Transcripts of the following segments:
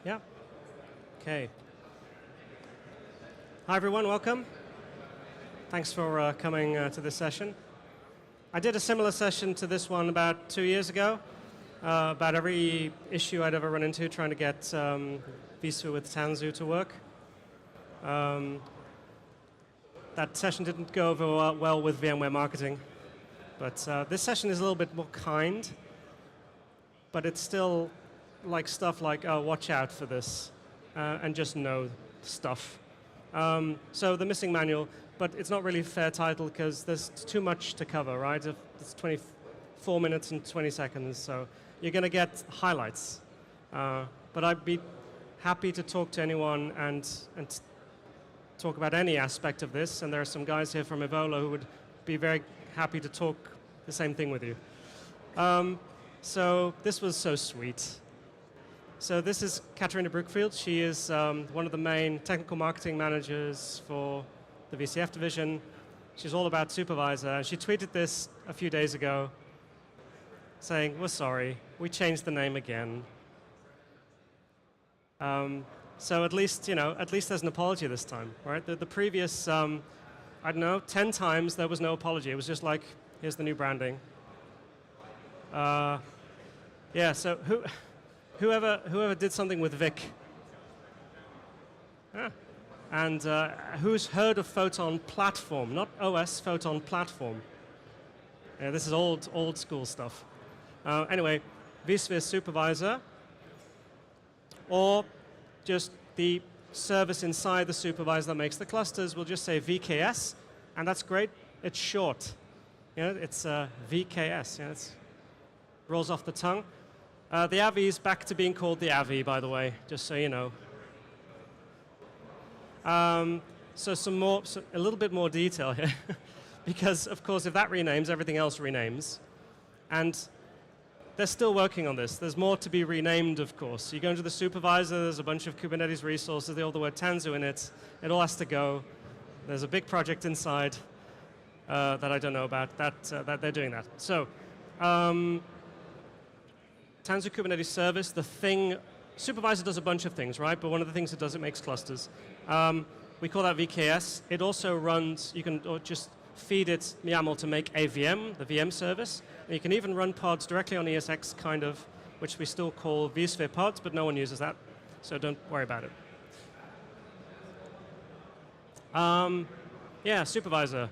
Yeah. Okay. Hi, everyone. Welcome. Thanks for coming to this session. I did a similar session to this one about 2 years ago, about every issue I'd ever run into trying to get vSphere with Tanzu to work. That session didn't go over well with VMware marketing, but this session is a little bit more kind, but it's still like stuff like, oh, watch out for this, and just know stuff. So the missing manual, but it's not really a fair title because there's too much to cover, right? It's 24 minutes and 20 seconds, so you're going to get highlights. But I'd be happy to talk to anyone and talk about any aspect of this, and there are some guys here from Evola who would be very happy to talk the same thing with you. So this was so sweet. So this is Katarina Brookfield. She is one of the main technical marketing managers for the VCF division. She's all about supervisor. She tweeted this a few days ago saying, we're sorry, we changed the name again. So at least, at least there's an apology this time, right? The previous, I don't know, 10 times there was no apology. It was just like, here's the new branding. Yeah, so whoever did something with Vic? Ah. And who's heard of Photon Platform? Not OS, Photon Platform. Yeah, this is old school stuff. Anyway, vSphere supervisor, or just the service inside the supervisor that makes the clusters. We'll just say VKS, and that's great. It's short. It's VKS. It rolls off the tongue. The AVI is back to being called the AVI, by the way, just so you know. So a little bit more detail here, because of course if that renames, everything else renames, and they're still working on this. There's more to be renamed, of course. You go into the supervisor, there's a bunch of Kubernetes resources, they have the word Tanzu in it. It all has to go. There's a big project inside that I don't know about, that they're doing that. So, Tanzu Kubernetes service, the thing, supervisor does a bunch of things, right? But one of the things it does, it makes clusters. We call that VKS. It also runs, you can just feed it YAML to make a VM, the VM service. And you can even run pods directly on ESX, kind of, which we still call vSphere pods, but no one uses that, so don't worry about it. Yeah, supervisor.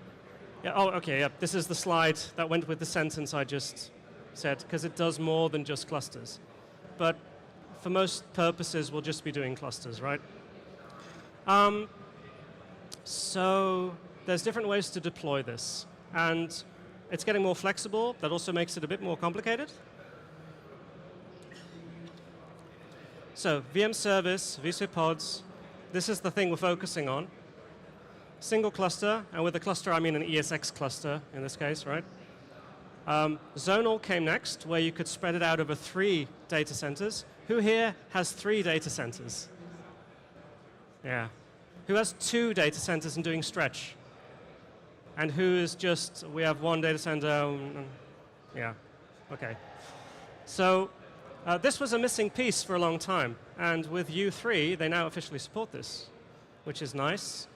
Yeah, oh, okay, yeah. This is the slide that went with the sentence I just said, because it does more than just clusters. But for most purposes, we'll just be doing clusters, right? So there's different ways to deploy this. And it's getting more flexible. That also makes it a bit more complicated. So VM service, vSphere pods, this is the thing we're focusing on. Single cluster, and with a cluster I mean an ESX cluster in this case, right? Zonal came next, where you could spread it out over 3 data centers. Who here has 3 data centers? Yeah. Who has 2 data centers and doing stretch? And who is just, we have 1 data center, yeah, okay. So this was a missing piece for a long time. And with U3, they now officially support this, which is nice.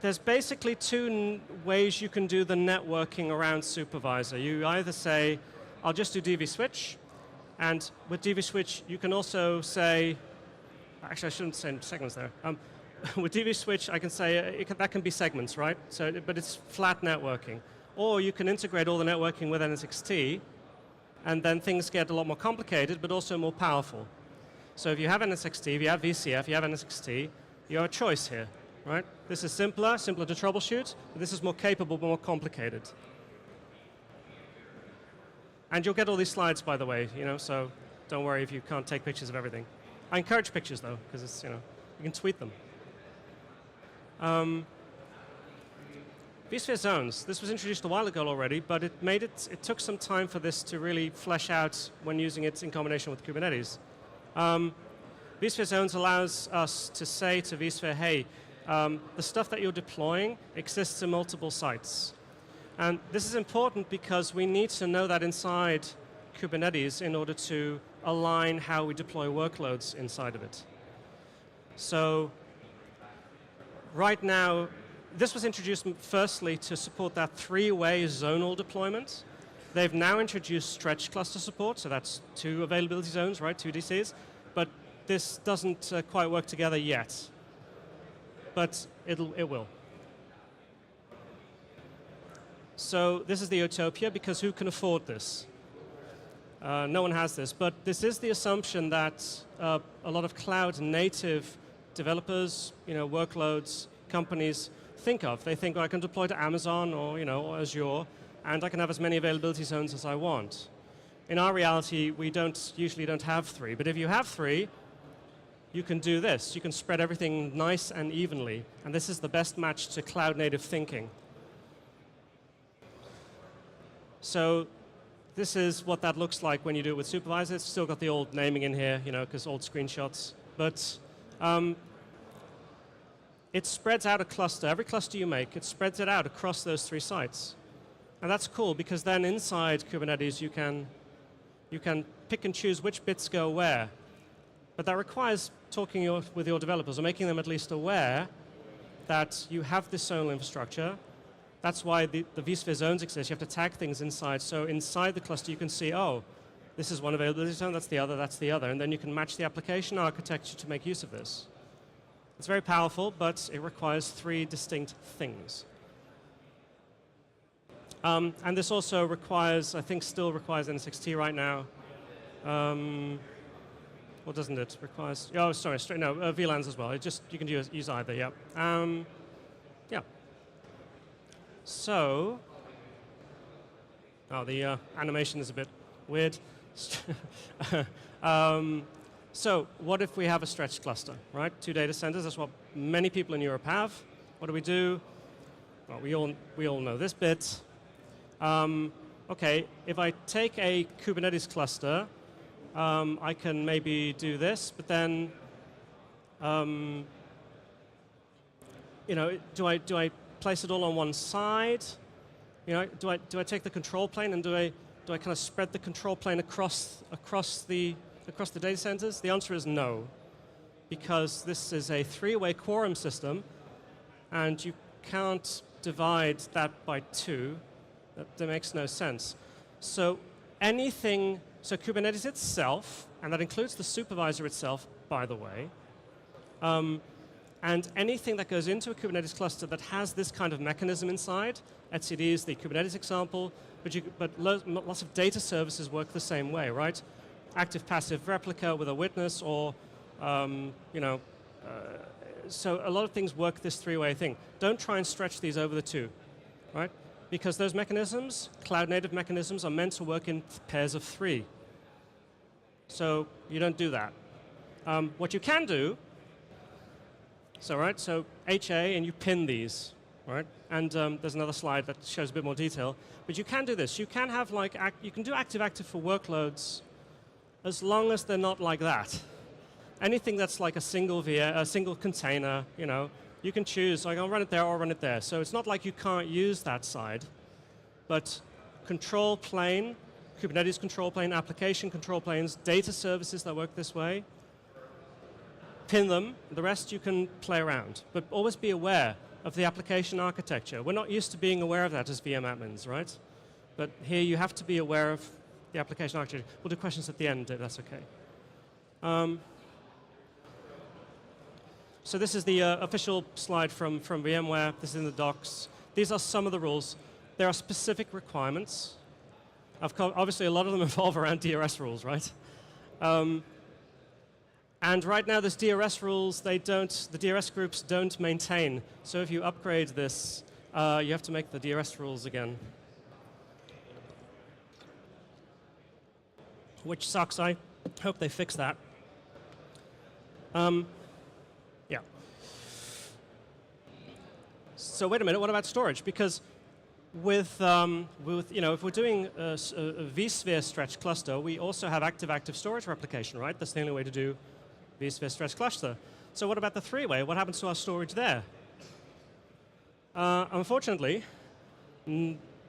There's basically 2 ways you can do the networking around supervisor. You either say, I'll just do DV switch, and with DV switch, you can also say, actually I shouldn't say segments there. With DV switch, I can say that can be segments, right? So, but it's flat networking. Or you can integrate all the networking with NSX-T, and then things get a lot more complicated, but also more powerful. So if you have NSX-T, if you have VCF, you have NSX-T, you have a choice here, right? This is simpler to troubleshoot. But this is more capable, but more complicated. And you'll get all these slides, by the way, so don't worry if you can't take pictures of everything. I encourage pictures, though, because it's, you can tweet them. vSphere zones. This was introduced a while ago already, but it took some time for this to really flesh out when using it in combination with Kubernetes. vSphere zones allows us to say to vSphere, hey, the stuff that you're deploying exists in multiple sites. And this is important because we need to know that inside Kubernetes in order to align how we deploy workloads inside of it. So right now, this was introduced firstly to support that three-way zonal deployment. They've now introduced stretch cluster support, so that's 2 availability zones, right, 2 DCs. But this doesn't quite work together yet. But it will. So this is the utopia, because who can afford this? No one has this. But this is the assumption that a lot of cloud-native developers, workloads, companies think of. They think, well, I can deploy to Amazon or, or Azure, and I can have as many availability zones as I want. In our reality, we usually don't have 3. But if you have 3, you can do this. You can spread everything nice and evenly. And this is the best match to cloud-native thinking. So this is what that looks like when you do it with supervisors. It's still got the old naming in here, because old screenshots. But it spreads out a cluster. Every cluster you make, it spreads it out across those 3 sites. And that's cool, because then inside Kubernetes, you can pick and choose which bits go where. But that requires talking with your developers, or making them at least aware that you have this zonal infrastructure. That's why the vSphere zones exist. You have to tag things inside. So inside the cluster, you can see, oh, this is one availability zone, that's the other. And then you can match the application architecture to make use of this. It's very powerful, but it requires 3 distinct things. And this also requires, I think still requires NSX-T right now. Or doesn't it? Requires, oh, sorry, no, VLANs as well. You can use either, yeah. Yeah. So, the animation is a bit weird. So, what if we have a stretched cluster, right? 2 data centers, that's what many people in Europe have. What do? Well, we all know this bit. Okay, if I take a Kubernetes cluster, I can maybe do this, but then, do I place it all on one side? Do I take the control plane and do I kind of spread the control plane across the data centers? The answer is no, because this is a 3-way quorum system, and you can't divide that by 2. That makes no sense. So so Kubernetes itself, and that includes the supervisor itself, by the way, and anything that goes into a Kubernetes cluster that has this kind of mechanism inside, etcd is the Kubernetes example, but lots of data services work the same way, right? Active-passive replica with a witness, or, so a lot of things work this 3-way thing. Don't try and stretch these over the 2, right? Because those mechanisms, cloud-native mechanisms, are meant to work in pairs of 3. So you don't do that. What you can do, so HA, and you pin these, right? And there's another slide that shows a bit more detail. But you can do this. You can have you can do active-active for workloads as long as they're not like that. Anything that's like a single container, you can choose, I'll run it there or run it there. So it's not like you can't use that side, but control plane, Kubernetes control plane, application control planes, data services that work this way, pin them. The rest you can play around. But always be aware of the application architecture. We're not used to being aware of that as VM admins, right? But here you have to be aware of the application architecture. We'll do questions at the end, if that's okay. So this is the official slide from VMware. This is in the docs. These are some of the rules. There are specific requirements. Obviously, a lot of them involve around DRS rules, right? And right now, there's DRS rules. The DRS groups don't maintain. So if you upgrade this, you have to make the DRS rules again, which sucks. I hope they fix that. Yeah. So wait a minute. What about storage? Because if we're doing a vSphere stretch cluster, we also have active-active storage replication, right? That's the only way to do vSphere stretch cluster. So what about the 3-way? What happens to our storage there? Unfortunately,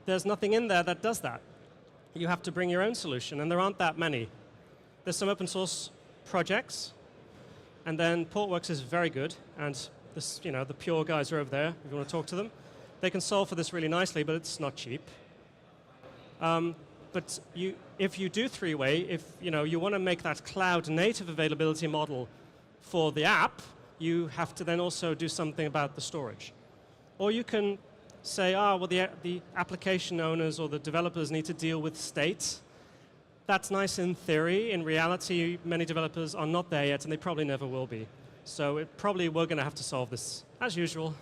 there's nothing in there that does that. You have to bring your own solution, and there aren't that many. There's some open source projects, and then Portworx is very good, and this, the Pure guys are over there, if you want to talk to them. They can solve for this really nicely, but it's not cheap. But if you do three-way, if you want to make that cloud-native availability model for the app, you have to then also do something about the storage. Or you can say, well, the application owners or the developers need to deal with state. That's nice in theory. In reality, many developers are not there yet, and they probably never will be. So we're going to have to solve this, as usual.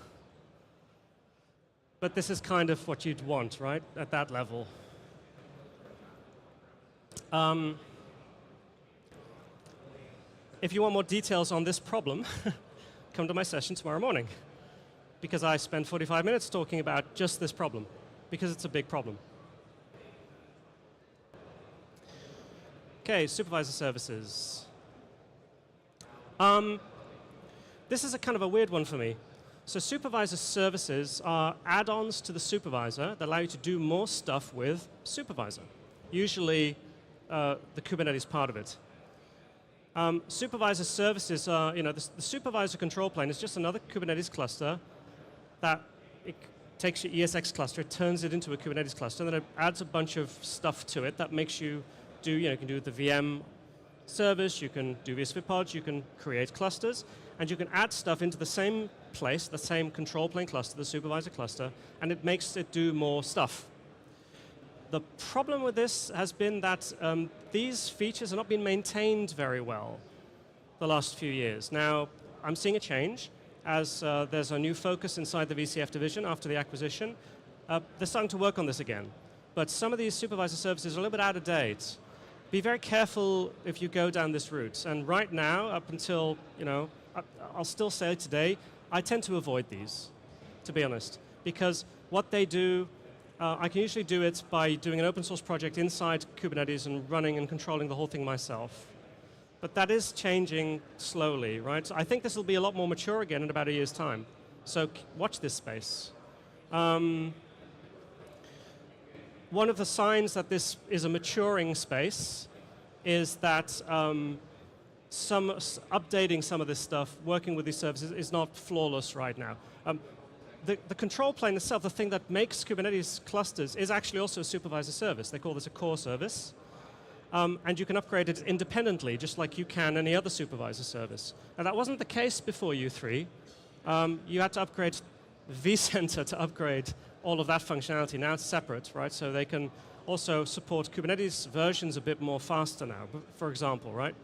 But this is kind of what you'd want, right, at that level. If you want more details on this problem, come to my session tomorrow morning, because I spend 45 minutes talking about just this problem, because it's a big problem. Okay, supervisor services. This is a kind of a weird one for me. So supervisor services are add-ons to the supervisor that allow you to do more stuff with supervisor, usually the Kubernetes part of it. Supervisor services are, the supervisor control plane is just another Kubernetes cluster that it takes your ESX cluster, it turns it into a Kubernetes cluster, and then it adds a bunch of stuff to it that makes you do, you can do the VM service, you can do vSphere pods, you can create clusters, and you can add stuff into the same place, the same control plane cluster, the supervisor cluster, and it makes it do more stuff. The problem with this has been that these features have not been maintained very well the last few years. Now, I'm seeing a change as there's a new focus inside the VCF division after the acquisition. They're starting to work on this again. But some of these supervisor services are a little bit out of date. Be very careful if you go down this route. And right now, up until, I'll still say today, I tend to avoid these, to be honest. Because what they do, I can usually do it by doing an open source project inside Kubernetes and running and controlling the whole thing myself. But that is changing slowly, right? So I think this will be a lot more mature again in about a year's time. So watch this space. One of the signs that this is a maturing space is that updating some of this stuff, working with these services, is not flawless right now. The control plane itself, the thing that makes Kubernetes clusters, is actually also a supervisor service. They call this a core service. And you can upgrade it independently, just like you can any other supervisor service. Now, that wasn't the case before U3. You had to upgrade vCenter to upgrade all of that functionality. Now it's separate, right? So they can also support Kubernetes versions a bit more faster now, for example, right?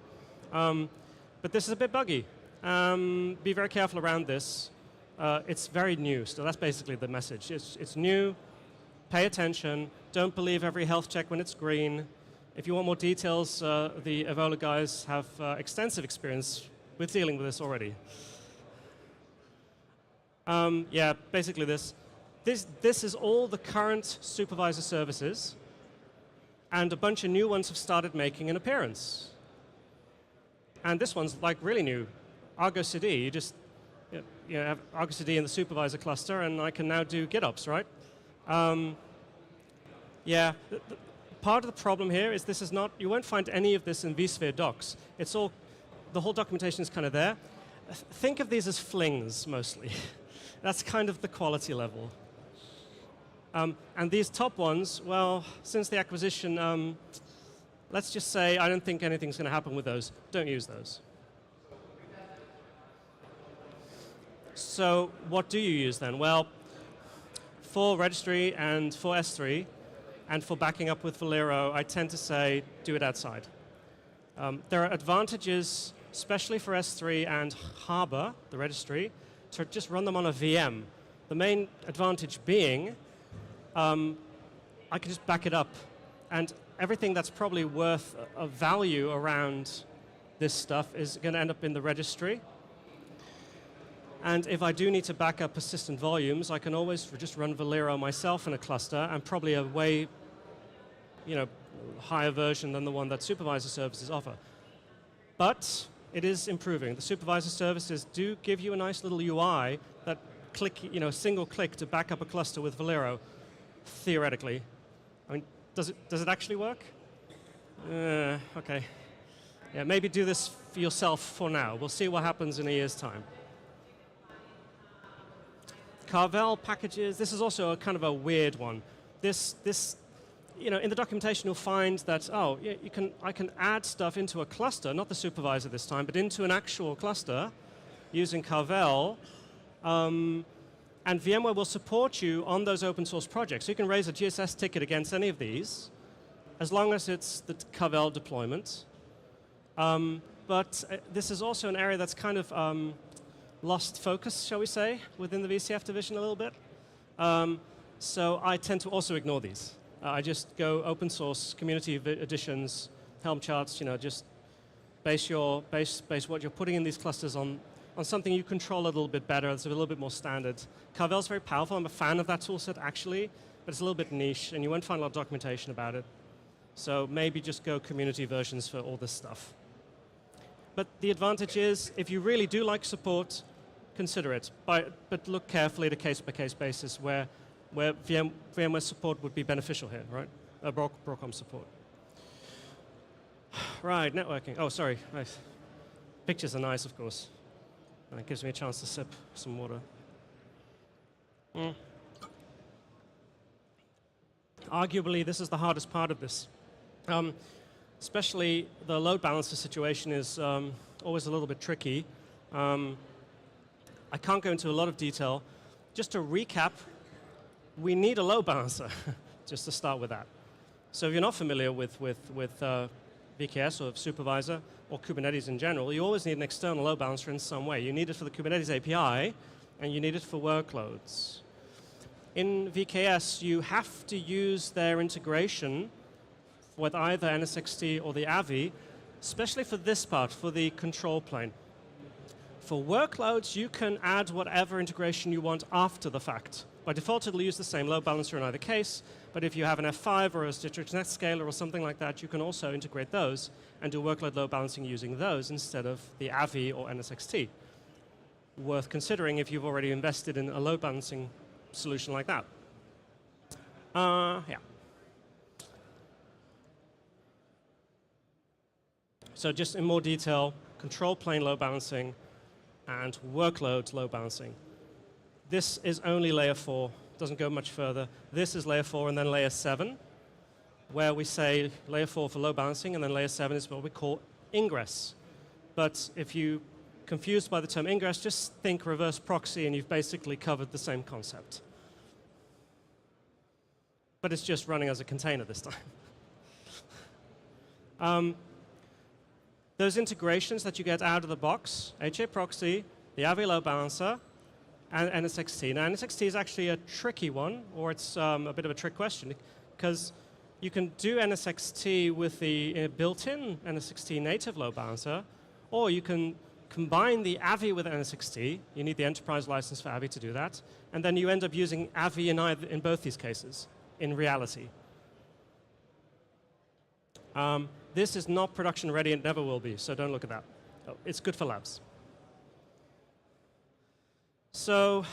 But this is a bit buggy. Be very careful around this. It's very new, so that's basically the message. It's new, pay attention, don't believe every health check when it's green. If you want more details, the Evola guys have extensive experience with dealing with this already. Yeah, basically this is all the current supervisor services, and a bunch of new ones have started making an appearance. And this one's like really new. Argo CD, you just have Argo CD in the supervisor cluster, and I can now do GitOps, right? Yeah, part of the problem here is this is not, you won't find any of this in vSphere docs. It's all, the whole documentation is kind of there. Think of these as flings, mostly. That's kind of the quality level. And these top ones, well, since the acquisition, let's just say I don't think anything's going to happen with those. Don't use those. So what do you use then? Well, for registry and for S3, and for backing up with Valero, I tend to say do it outside. There are advantages, especially for S3 and Harbor, the registry, to just run them on a VM. The main advantage being I can just back it up. And everything that's probably worth a value around this stuff is going to end up in the registry. And if I do need to back up persistent volumes, I can always just run Valero myself in a cluster, and probably a way higher version than the one that supervisor services offer. But it is improving. The supervisor services do give you a nice little UI that single click to back up a cluster with Valero, theoretically. I mean, does it actually work? Okay. Yeah, maybe do this for yourself for now. We'll see what happens in a year's time. Carvel packages, this is also a kind of a weird one. In the documentation you'll find that, I can add stuff into a cluster, not the supervisor this time, but into an actual cluster using Carvel, and VMware will support you on those open source projects. So you can raise a GSS ticket against any of these, as long as it's the Carvel deployment. But this is also an area that's kind of lost focus, shall we say, within the VCF division a little bit. So I tend to also ignore these. I just go open source, community editions, Helm charts, just base what you're putting in these clusters on something you control a little bit better, it's a little bit more standard. Carvel's very powerful, I'm a fan of that toolset actually, but it's a little bit niche and you won't find a lot of documentation about it. So maybe just go community versions for all this stuff. But the advantage is, if you really do like support, consider it. But look carefully at a case-by-case basis where VMware support would be beneficial here, right? Broadcom support. Right, networking. Oh, sorry. Right. Pictures are nice, of course. And it gives me a chance to sip some water. Arguably, this is the hardest part of this. Especially the load balancer situation is always a little bit tricky. I can't go into a lot of detail. Just to recap, we need a load balancer, just to start with that. So if you're not familiar with VKS or supervisor or Kubernetes in general, you always need an external load balancer in some way. You need it for the Kubernetes API, and you need it for workloads. In VKS, you have to use their integration with either NSX-T or the AVI, especially for this part, for the control plane. For workloads, you can add whatever integration you want after the fact. By default, it'll use the same load balancer in either case, but if you have an F5 or a Citrix NetScaler or something like that, you can also integrate those and do workload load balancing using those instead of the AVI or NSX-T. Worth considering if you've already invested in a load balancing solution like that. Yeah. So just in more detail, control plane load balancing and workload load balancing. This is only layer 4, doesn't go much further. This is layer 4 and then layer 7, where we say layer 4 for load balancing, and then layer 7 is what we call ingress. But if you're confused by the term ingress, just think reverse proxy and you've basically covered the same concept. But it's just running as a container this time. Those integrations that you get out of the box, HA proxy, the AVI load balancer, and NSX-T. Now, NSX-T is actually a tricky one, or it's a bit of a trick question, because you can do NSX-T with the built-in NSX-T native load balancer, or you can combine the AVI with NSX-T. You need the enterprise license for AVI to do that, and then you end up using AVI in both these cases, in reality. This is not production ready and never will be, so don't look at that. Oh, it's good for labs. So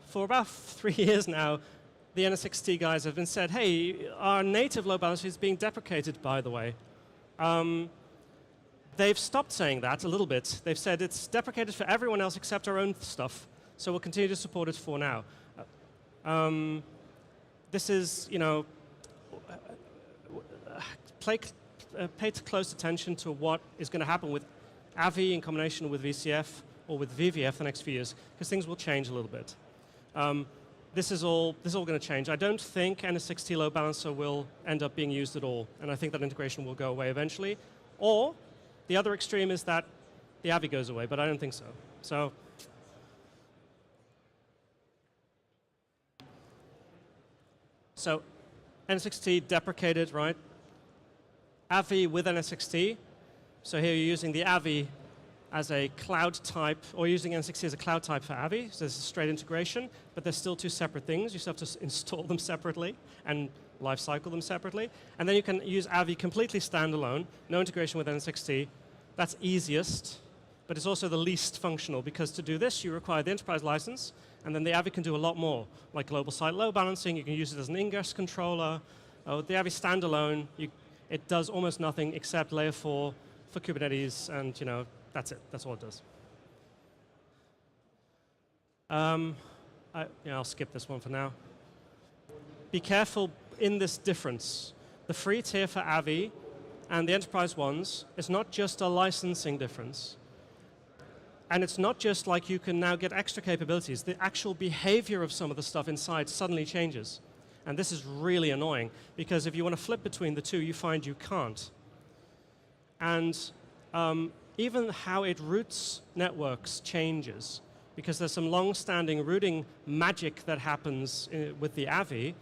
for about 3 years now, the NSX-T guys have been said, hey, our native load balancer is being deprecated, by the way. They've stopped saying that a little bit. They've said it's deprecated for everyone else except our own stuff, so we'll continue to support it for now. This is, pay close attention to what is going to happen with AVI in combination with VCF or with VVF the next few years, because things will change a little bit. This is all going to change. I don't think NSX-T load balancer will end up being used at all, and I think that integration will go away eventually. Or the other extreme is that the AVI goes away, but I don't think so. So NSX-T deprecated, right? AVI with NSX-T. So here you're using the AVI as a cloud type, or using NSX-T as a cloud type for AVI. So there's a straight integration, but they're still two separate things. You still have to install them separately and lifecycle them separately. And then you can use AVI completely standalone, no integration with NSX-T. That's easiest, but it's also the least functional, because to do this, you require the enterprise license, and then the AVI can do a lot more, like global site load balancing. You can use it as an ingress controller. With the AVI standalone, it does almost nothing except layer 4 for Kubernetes, and that's it. That's all it does. I'll skip this one for now. Be careful in this difference. The free tier for AVI and the enterprise ones is not just a licensing difference. And it's not just like you can now get extra capabilities. The actual behavior of some of the stuff inside suddenly changes. And this is really annoying, because if you want to flip between the two, you find you can't. And even how it routes networks changes, because there's some long-standing routing magic that happens with the AVI,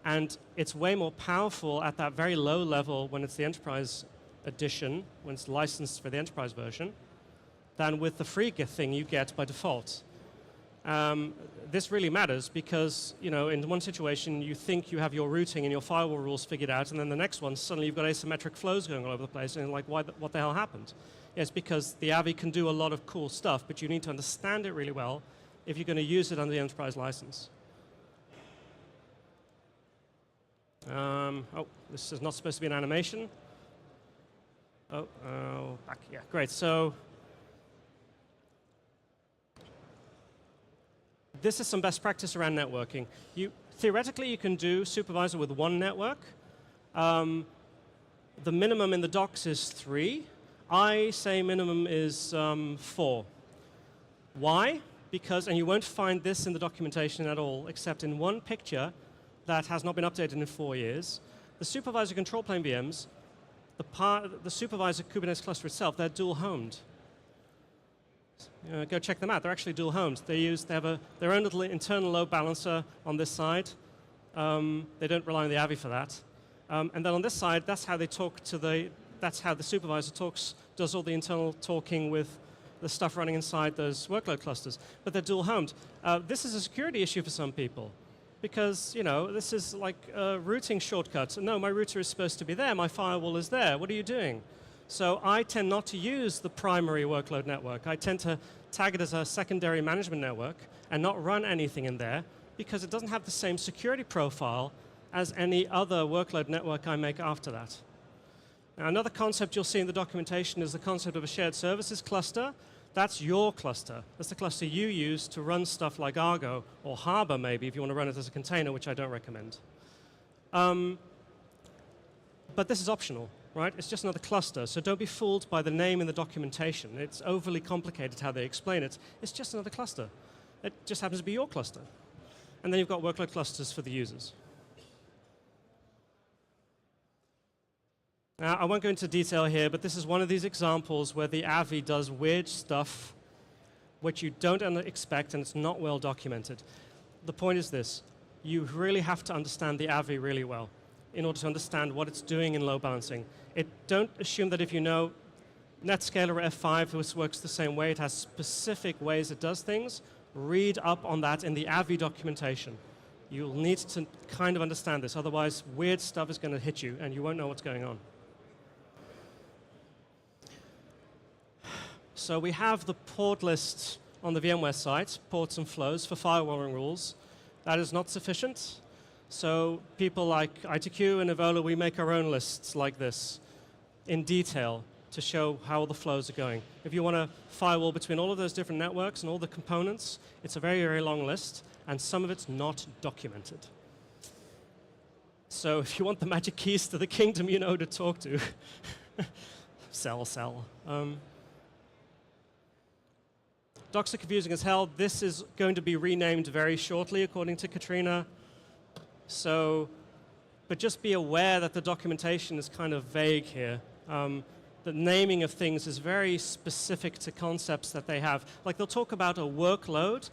and it's way more powerful at that very low level when it's the enterprise edition, when it's licensed for the enterprise version, than with the free thing you get by default. This really matters because, in one situation you think you have your routing and your firewall rules figured out, and then the next one suddenly you've got asymmetric flows going all over the place, and you're like, what the hell happened? It's because the AVI can do a lot of cool stuff, but you need to understand it really well if you're going to use it under the enterprise license. This is not supposed to be an animation. Back, yeah, great. So this is some best practice around networking. Theoretically, you can do supervisor with one network. The minimum in the docs is 3. I say minimum is 4. Why? Because, and you won't find this in the documentation at all, except in one picture that has not been updated in 4 years. The supervisor control plane VMs, the supervisor Kubernetes cluster itself, they're dual-homed. Go check them out. They're actually dual-homed. They have their own little internal load balancer on this side. They don't rely on the AVI for that. And then on this side, that's how they talk to that's how the supervisor does all the internal talking with the stuff running inside those workload clusters. But they're dual-homed. This is a security issue for some people, because this is like a routing shortcut. No, my router is supposed to be there. My firewall is there. What are you doing? So I tend not to use the primary workload network. I tend to tag it as a secondary management network and not run anything in there, because it doesn't have the same security profile as any other workload network I make after that. Now, another concept you'll see in the documentation is the concept of a shared services cluster. That's your cluster. That's the cluster you use to run stuff like Argo, or Harbor maybe, if you want to run it as a container, which I don't recommend. But this is optional, right? It's just another cluster, so don't be fooled by the name in the documentation. It's overly complicated how they explain it. It's just another cluster. It just happens to be your cluster. And then you've got workload clusters for the users. Now, I won't go into detail here, but this is one of these examples where the AVI does weird stuff which you don't expect, and it's not well documented. The point is this. You really have to understand the AVI really well in order to understand what it's doing in load balancing. Don't assume that if you know NetScaler F5, which works the same way, it has specific ways it does things. Read up on that in the AVI documentation. You'll need to kind of understand this, otherwise weird stuff is going to hit you and you won't know what's going on. So we have the port list on the VMware site, ports and flows for firewalling rules. That is not sufficient. So people like ITQ and Evola, we make our own lists like this in detail to show how all the flows are going. If you want to firewall between all of those different networks and all the components, it's a very, very long list, and some of it's not documented. So if you want the magic keys to the kingdom, you know who to talk to. Sell. Docs are confusing as hell. This is going to be renamed very shortly, according to Katrina. So, but just be aware that the documentation is kind of vague here. The naming of things is very specific to concepts that they have. Like they'll talk about a workload.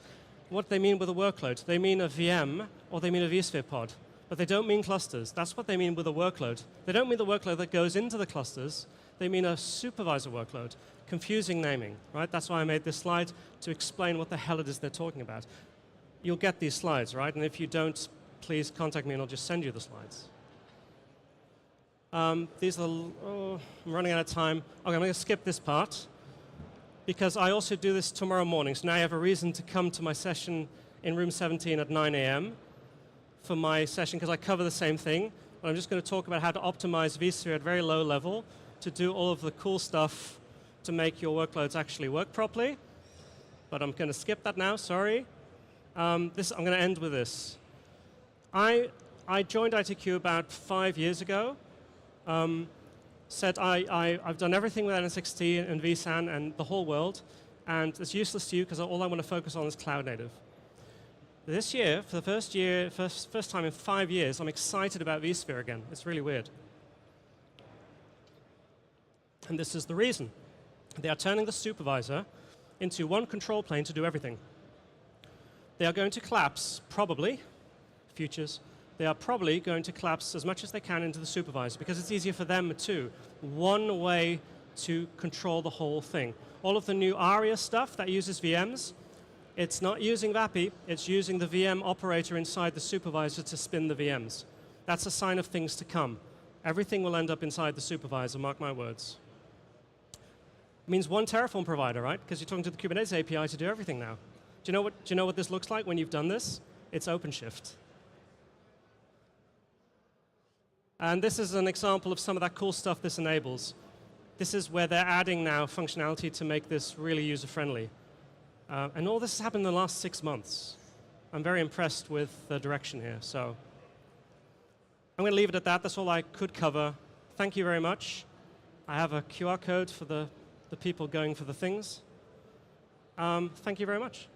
What they mean with a workload? They mean a VM or they mean a vSphere pod. But they don't mean clusters. That's what they mean with a workload. They don't mean the workload that goes into the clusters. They mean a supervisor workload. Confusing naming, right? That's why I made this slide, to explain what the hell it is they're talking about. You'll get these slides, right? And if you don't, please contact me and I'll just send you the slides. I'm running out of time. Okay, I'm going to skip this part because I also do this tomorrow morning. So now you have a reason to come to my session in room 17 at 9 a.m. for my session, because I cover the same thing. But I'm just going to talk about how to optimize vSphere at very low level to do all of the cool stuff to make your workloads actually work properly. But I'm going to skip that now, sorry. I'm going to end with this. I joined ITQ about 5 years ago. Said I've done everything with NSX-T and vSAN and the whole world, and it's useless to you because all I want to focus on is cloud native. This year, for the first time in 5 years, I'm excited about vSphere again. It's really weird. And this is the reason. They are turning the supervisor into one control plane to do everything. They are going to collapse, probably, futures, they are probably going to collapse as much as they can into the supervisor because it's easier for them too. One way to control the whole thing. All of the new ARIA stuff that uses VMs, it's not using VAPI, it's using the VM operator inside the supervisor to spin the VMs. That's a sign of things to come. Everything will end up inside the supervisor, mark my words. It means one Terraform provider, right? Because you're talking to the Kubernetes API to do everything now. Do you know what this looks like when you've done this? It's OpenShift. And this is an example of some of that cool stuff this enables. This is where they're adding now functionality to make this really user-friendly. And all this has happened in the last 6 months. I'm very impressed with the direction here. So I'm going to leave it at that. That's all I could cover. Thank you very much. I have a QR code for the people going for the things. Thank you very much.